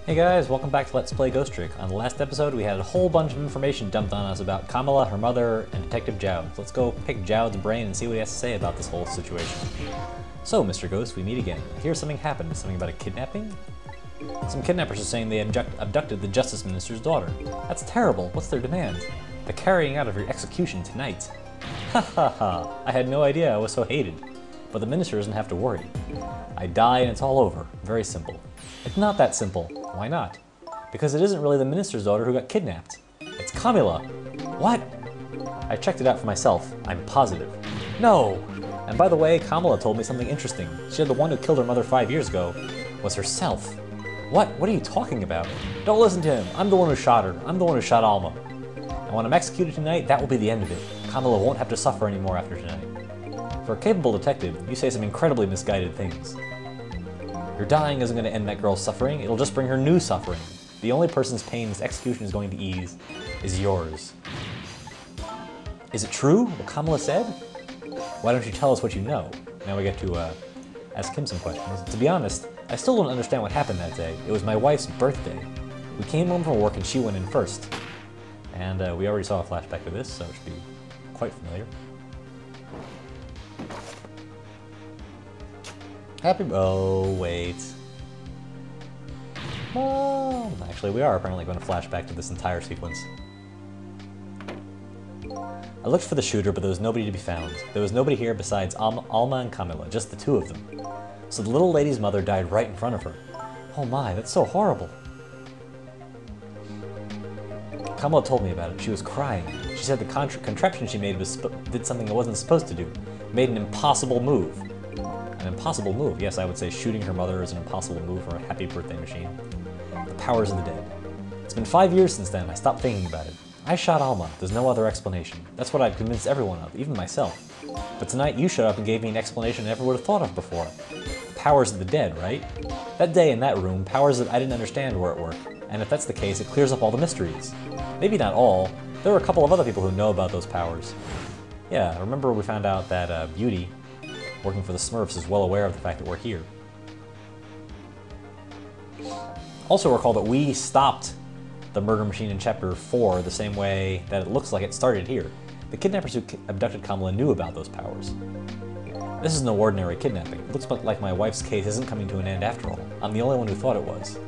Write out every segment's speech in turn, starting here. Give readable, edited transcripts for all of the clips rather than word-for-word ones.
Hey guys, welcome back to Let's Play Ghost Trick. On the last episode, we had a whole bunch of information dumped on us about Kamala, her mother, and Detective Jowd. Let's go pick Jowd's brain and see what he has to say about this whole situation. So, Mr. Ghost, we meet again. I hear something happened. Something about a kidnapping? Some kidnappers are saying they abducted the Justice Minister's daughter. That's terrible. What's their demand? The carrying out of your execution tonight. Ha ha ha. I had no idea I was so hated. But the minister doesn't have to worry. I die and it's all over. Very simple. It's not that simple. Why not? Because it isn't really the minister's daughter who got kidnapped. It's Kamala. What? I checked it out for myself. I'm positive. No! And by the way, Kamala told me something interesting. She said the one who killed her mother 5 years ago was herself. What? What are you talking about? Don't listen to him. I'm the one who shot her. I'm the one who shot Alma. And when I'm executed tonight, that will be the end of it. Kamala won't have to suffer anymore after tonight. For a capable detective, you say some incredibly misguided things. Your dying isn't going to end that girl's suffering, it'll just bring her new suffering. The only person's pain this execution is going to ease is yours. Is it true, what Kamala said? Why don't you tell us what you know? Now we get to ask him some questions. To be honest, I still don't understand what happened that day. It was my wife's birthday. We came home from work and she went in first. And we already saw a flashback of this, so it should be quite familiar. Oh, wait. Oh, actually, we are apparently going to flash back to this entire sequence. I looked for the shooter, but there was nobody to be found. There was nobody here besides Alma and Kamala, just the two of them. So the little lady's mother died right in front of her. Oh my, that's so horrible. Kamala told me about it. She was crying. She said the contraption she made did something it wasn't supposed to do. Made an impossible move. An impossible move. Yes, I would say shooting her mother is an impossible move for a happy birthday machine. The powers of the dead. It's been 5 years since then. I stopped thinking about it. I shot Alma. There's no other explanation. That's what I'd convinced everyone of, even myself. But tonight you showed up and gave me an explanation I never would have thought of before. The powers of the dead, right? That day in that room, powers that I didn't understand were at work. And if that's the case, it clears up all the mysteries. Maybe not all. There were a couple of other people who know about those powers. Yeah, remember we found out that Beauty, working for the Smurfs, is well aware of the fact that we're here. Also recall that we stopped the murder machine in Chapter 4 the same way that it looks like it started here. The kidnappers who abducted Kamala knew about those powers. This is no ordinary kidnapping. It looks like my wife's case isn't coming to an end after all. I'm the only one who thought it was.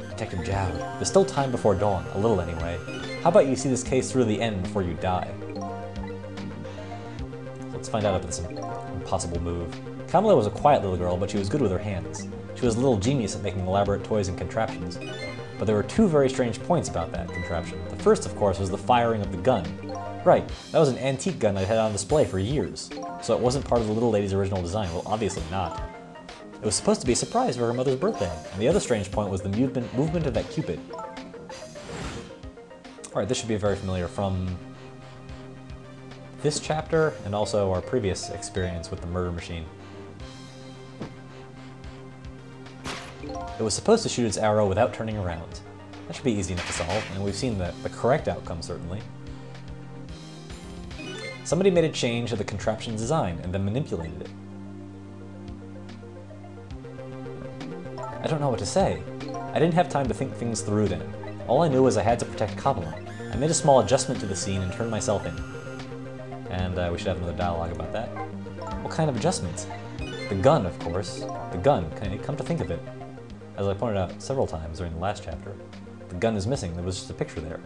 Detective Jowd, there's still time before dawn, a little anyway. How about you see this case through to the end before you die? Let's find out about this impossible move. Kamala was a quiet little girl, but she was good with her hands. She was a little genius at making elaborate toys and contraptions. But there were two very strange points about that contraption. The first, of course, was the firing of the gun. Right, that was an antique gun I'd had on display for years, so it wasn't part of the little lady's original design. Well, obviously not. It was supposed to be a surprise for her mother's birthday, and the other strange point was the movement of that Cupid. Alright, this should be very familiar from this chapter, and also our previous experience with the murder machine. It was supposed to shoot its arrow without turning around. That should be easy enough to solve, and we've seen the correct outcome, certainly. Somebody made a change to the contraption's design, and then manipulated it. I don't know what to say. I didn't have time to think things through then. All I knew was I had to protect Kamala. I made a small adjustment to the scene and turned myself in. And we should have another dialogue about that. What kind of adjustments? The gun, of course. The gun, come to think of it. As I pointed out several times during the last chapter, the gun is missing, there was just a picture there.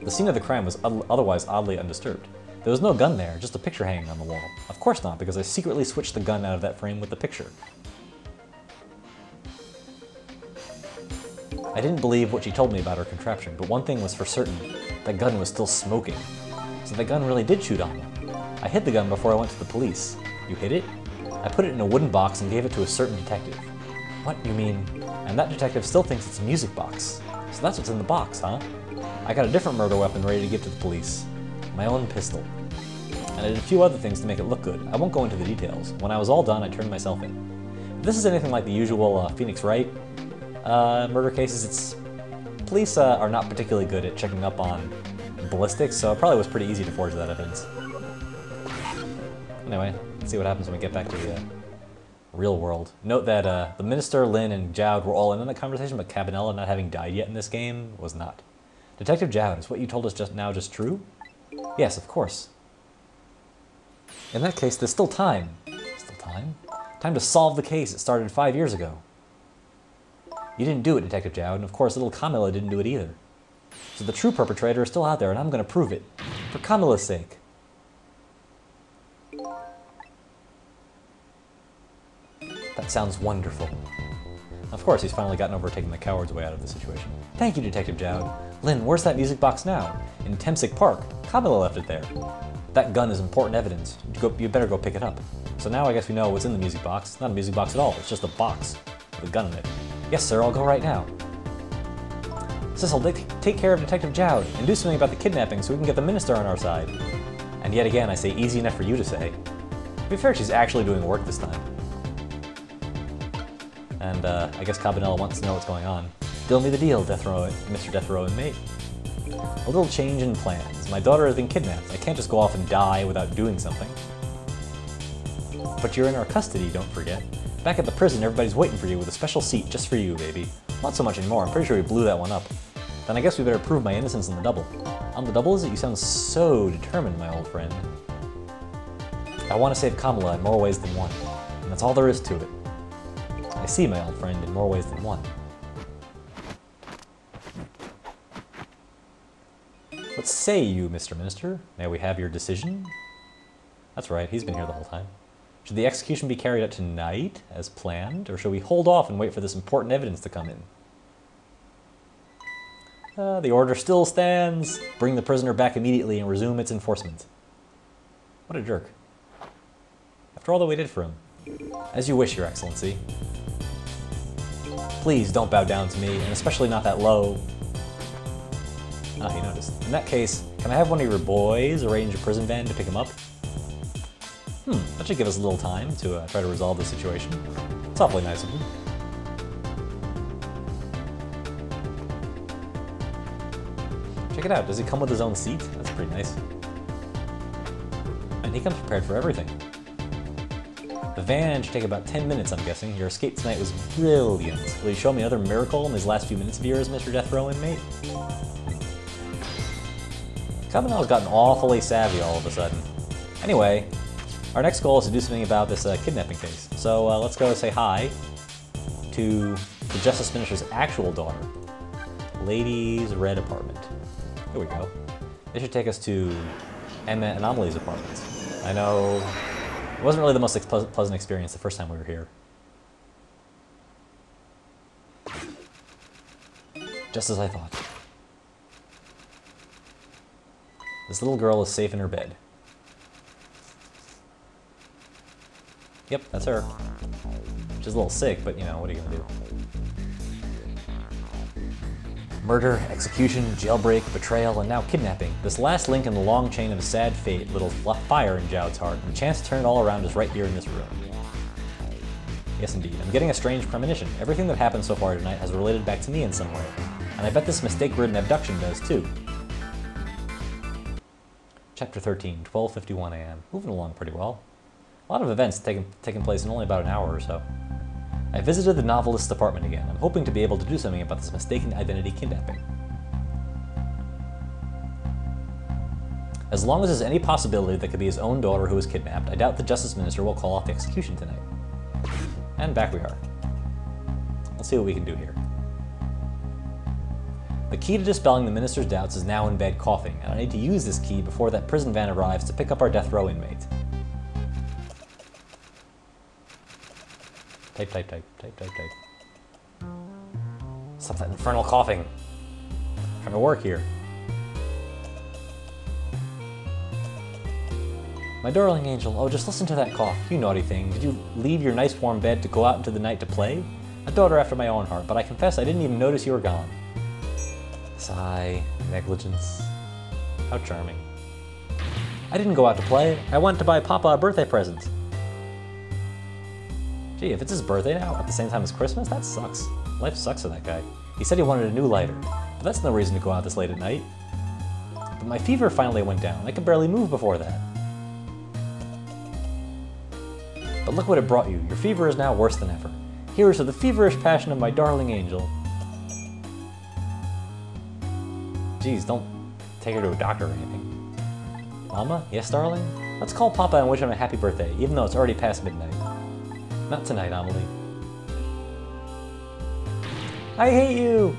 The scene of the crime was otherwise oddly undisturbed. There was no gun there, just a picture hanging on the wall. Of course not, because I secretly switched the gun out of that frame with the picture. I didn't believe what she told me about her contraption, but one thing was for certain, that gun was still smoking. So that gun really did shoot Alma. I hid the gun before I went to the police. You hid it? I put it in a wooden box and gave it to a certain detective. What, you mean? And that detective still thinks it's a music box. So that's what's in the box, huh? I got a different murder weapon ready to give to the police. My own pistol. And I did a few other things to make it look good. I won't go into the details. When I was all done, I turned myself in. If this is anything like the usual Phoenix Wright murder cases, police are not particularly good at checking up on ballistics, so it probably was pretty easy to forge that evidence. Anyway, let's see what happens when we get back to Real world. Note that the Minister, Lin, and Jowd were all in on the conversation, but Cabanela, not having died yet in this game, was not. Detective Jowd, is what you told us just true? Yes, of course. In that case, there's still time. Still time? Time to solve the case. It started 5 years ago. You didn't do it, Detective Jowd, and of course little Camilla didn't do it either. So the true perpetrator is still out there, and I'm going to prove it. For Camilla's sake. That sounds wonderful. Of course, he's finally gotten over taking the coward's way out of the situation. Thank you, Detective Jowd. Lin, where's that music box now? In Temsic Park. Camilla left it there. That gun is important evidence. You better go pick it up. So now I guess we know what's in the music box. It's not a music box at all, it's just a box with a gun in it. Yes, sir, I'll go right now. Sissel, take care of Detective Jowd and do something about the kidnapping so we can get the Minister on our side. And yet again, I say easy enough for you to say. To be fair, she's actually doing work this time. And I guess Cabanela wants to know what's going on. Deal me the deal, Mr. Death Row inmate. A little change in plans. My daughter has been kidnapped. I can't just go off and die without doing something. But you're in our custody, don't forget. Back at the prison, everybody's waiting for you with a special seat just for you, baby. Not so much anymore. I'm pretty sure we blew that one up. Then I guess we better prove my innocence on the double. On the double, is it? You sound so determined, my old friend. I want to save Kamala in more ways than one. And that's all there is to it. I see, my old friend, in more ways than one. What say you, Mr. Minister? May we have your decision? That's right, he's been here the whole time. Should the execution be carried out tonight, as planned, or should we hold off and wait for this important evidence to come in? The order still stands. Bring the prisoner back immediately and resume its enforcement. What a jerk. After all that we did for him. As you wish, Your Excellency. Please don't bow down to me, and especially not that low. Ah, he noticed. In that case, can I have one of your boys arrange a prison van to pick him up? That should give us a little time to try to resolve the situation. It's awfully nice of him. Check it out, does he come with his own seat? That's pretty nice. And he comes prepared for everything. The van should take about 10 minutes, I'm guessing. Your escape tonight was brilliant. Will you show me another miracle in these last few minutes of yours, Mr. Death Row inmate? Cabanela's gotten awfully savvy all of a sudden. Anyway, our next goal is to do something about this kidnapping case. So let's go say hi to the Justice Minister's actual daughter. Ladies' Red Apartment. Here we go. This should take us to Emma Anomaly's apartment. I know it wasn't really the most pleasant experience the first time we were here. Just as I thought. This little girl is safe in her bed. Yep, that's her. She's a little sick, but you know, what are you gonna do? Murder, execution, jailbreak, betrayal, and now kidnapping. This last link in the long chain of sad fate lit a fire in Jowd's heart, and the chance to turn it all around is right here in this room. Yes, indeed. I'm getting a strange premonition. Everything that happened so far tonight has related back to me in some way. And I bet this mistake-ridden abduction does, too. Chapter 13, 12:51 a.m. Moving along pretty well. A lot of events taking place in only about an hour or so. I visited the novelist's apartment again. I'm hoping to be able to do something about this mistaken identity kidnapping. As long as there's any possibility that could be his own daughter who was kidnapped, I doubt the Justice Minister will call off the execution tonight. And back we are. Let's see what we can do here. The key to dispelling the Minister's doubts is now in bed coughing, and I need to use this key before that prison van arrives to pick up our death row inmate. Type, type, type, type, type, type. Stop that infernal coughing. I'm trying to work here. My darling angel, oh, just listen to that cough. You naughty thing. Did you leave your nice warm bed to go out into the night to play? A daughter after my own heart, but I confess I didn't even notice you were gone. Sigh, negligence. How charming. I didn't go out to play. I went to buy Papa a birthday present. Gee, if it's his birthday now, at the same time as Christmas, that sucks. Life sucks for that guy. He said he wanted a new lighter, but that's no reason to go out this late at night. But my fever finally went down. I could barely move before that. But look what it brought you. Your fever is now worse than ever. Here is to the feverish passion of my darling angel. Geez, don't take her to a doctor or anything. Mama? Yes, darling? Let's call Papa and wish him a happy birthday, even though it's already past midnight. Not tonight, Amelie. I hate you!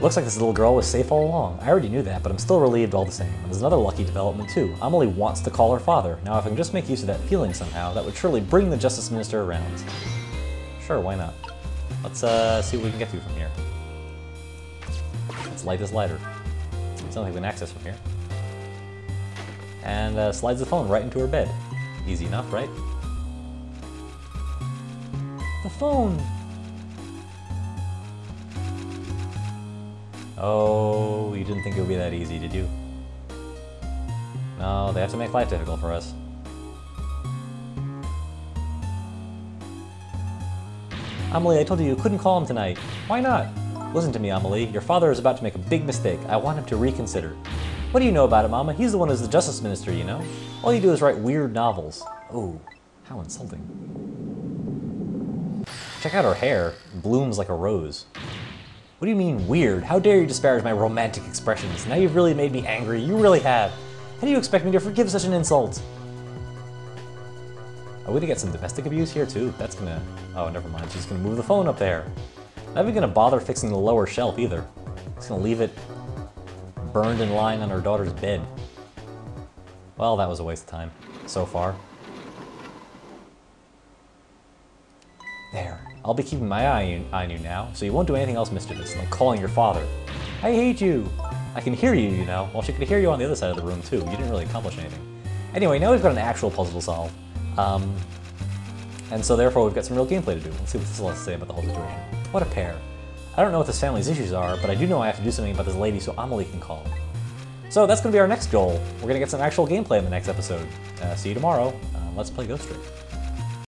Looks like this little girl was safe all along. I already knew that, but I'm still relieved all the same. And there's another lucky development too. Amelie wants to call her father. Now if I can just make use of that feeling somehow, that would surely bring the Justice Minister around. Sure, why not? Let's see what we can get to from here. Let's light this lighter. It's something we can access from here. And slides the phone right into her bed. Easy enough, right? The phone! Oh, you didn't think it would be that easy, did you? No, they have to make life difficult for us. Amelie, I told you couldn't call him tonight. Why not? Listen to me, Amelie. Your father is about to make a big mistake. I want him to reconsider. What do you know about it, Mama? He's the one who's the Justice Minister, you know? All you do is write weird novels. Oh, how insulting. Check out her hair. It blooms like a rose. What do you mean, weird? How dare you disparage my romantic expressions? Now you've really made me angry. You really have. How do you expect me to forgive such an insult? Are we gonna get some domestic abuse here, too? That's gonna... Oh, never mind. She's gonna move the phone up there. Not even gonna bother fixing the lower shelf, either. Just gonna leave it burned and lying on her daughter's bed. Well, that was a waste of time. So far. There. I'll be keeping my eye on you now, so you won't do anything else mischievous, like calling your father. I hate you! I can hear you, you know. Well, she could hear you on the other side of the room, too. You didn't really accomplish anything. Anyway, now we've got an actual puzzle to solve. And so therefore we've got some real gameplay to do. Let's see what this has to say about the whole situation. What a pair. I don't know what this family's issues are, but I do know I have to do something about this lady so Amelie can call. So that's going to be our next goal. We're going to get some actual gameplay in the next episode. See you tomorrow. Let's play Ghost Trick.